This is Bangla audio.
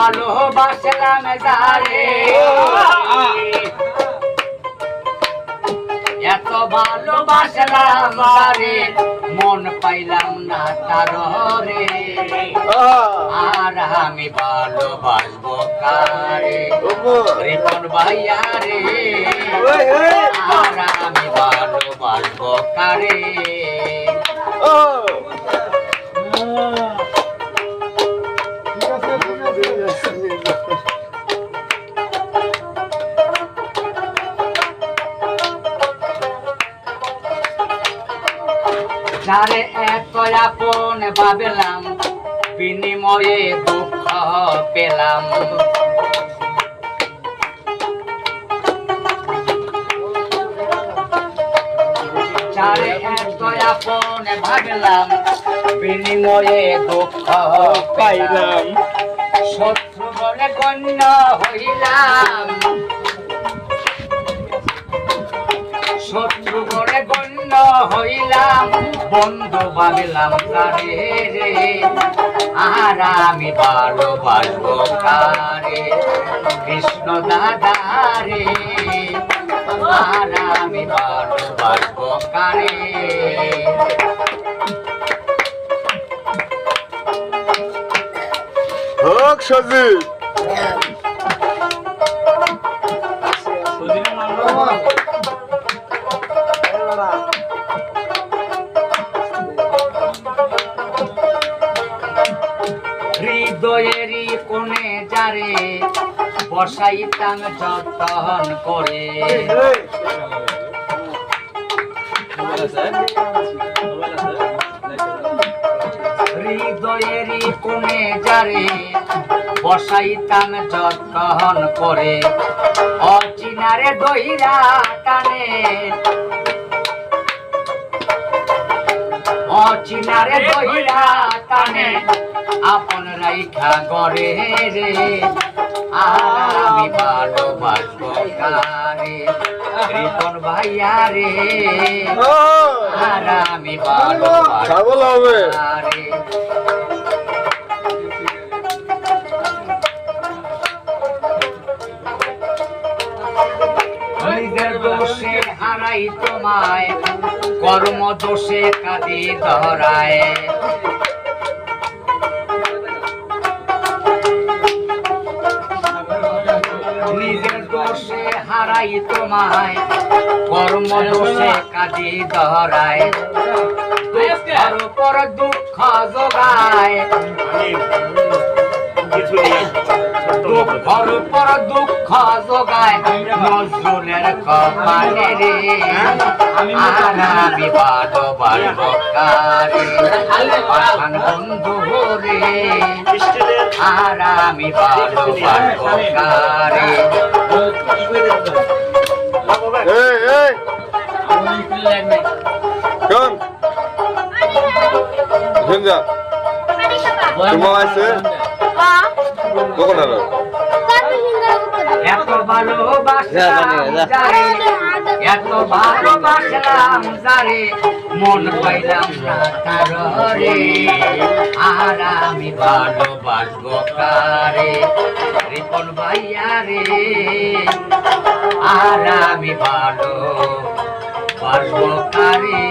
ভালোবাসলাম যারে, এত ভালোবাসলাম যারে, মন পাইলাম না তার রে। আর আমি ভালোবাসবো কারে, রিপন ভাইয়া রে। আর আমি ভালোবাসবো কারে। যারে এত আপন ভাবলাম, বিনিময়ে দুঃখ পেলাম। যারে এত আপন ভাবলাম, বিনিময়ে দুঃখ পাইলাম। শত্রু বলে গণ্য হইলাম, শত্রু বলে গণ্য হইলাম। বন্ধু ভাবিলাম তারে রে। আর আমি ভালোবাসবো কারে, কৃষ্ণ দাদা রে। আর আমি ভালোবাসবো কারে। হোক সজীব। হৃদয়েরই কোণে যারে বসাইতাম যতন করে, হৃদয়েরই কোণে যারে বসাইতাম যতন করে। অচিনারে দইরা টানে, অচিনারে দইরা টানে, আপন রাইখা গড়ে রে। আর আমি ভালোবাসবো কারে, রিপন ভাইয়া রে। আর আমি ভালোবাসবো কারে। নিজের দোষে হারাই তোমায়, কর্ম দোষে কাঁদি ধরায়। নিজের দোষে হারাই তোমায়, কর্ম দোষে কাঁদি ধরায়। দুঃখের উপর দুঃখ যোগায়, দুঃখের উপর দুঃখ যোগায়। নজরুলের কপালে রে। আর আমি ভালোবাসবো কারে, পাষাণ বন্ধু রে। আর আমি ভালোবাসবো কারে। এত ভালোবাসলাম যারে, এত ভালোবাসলাম যারে, মন পাইলাম না তার রে। আর আমি ভালোবাসবো কারে, রিপন ভাইয়া রে। আর আমি ভালোবাসবো কারে।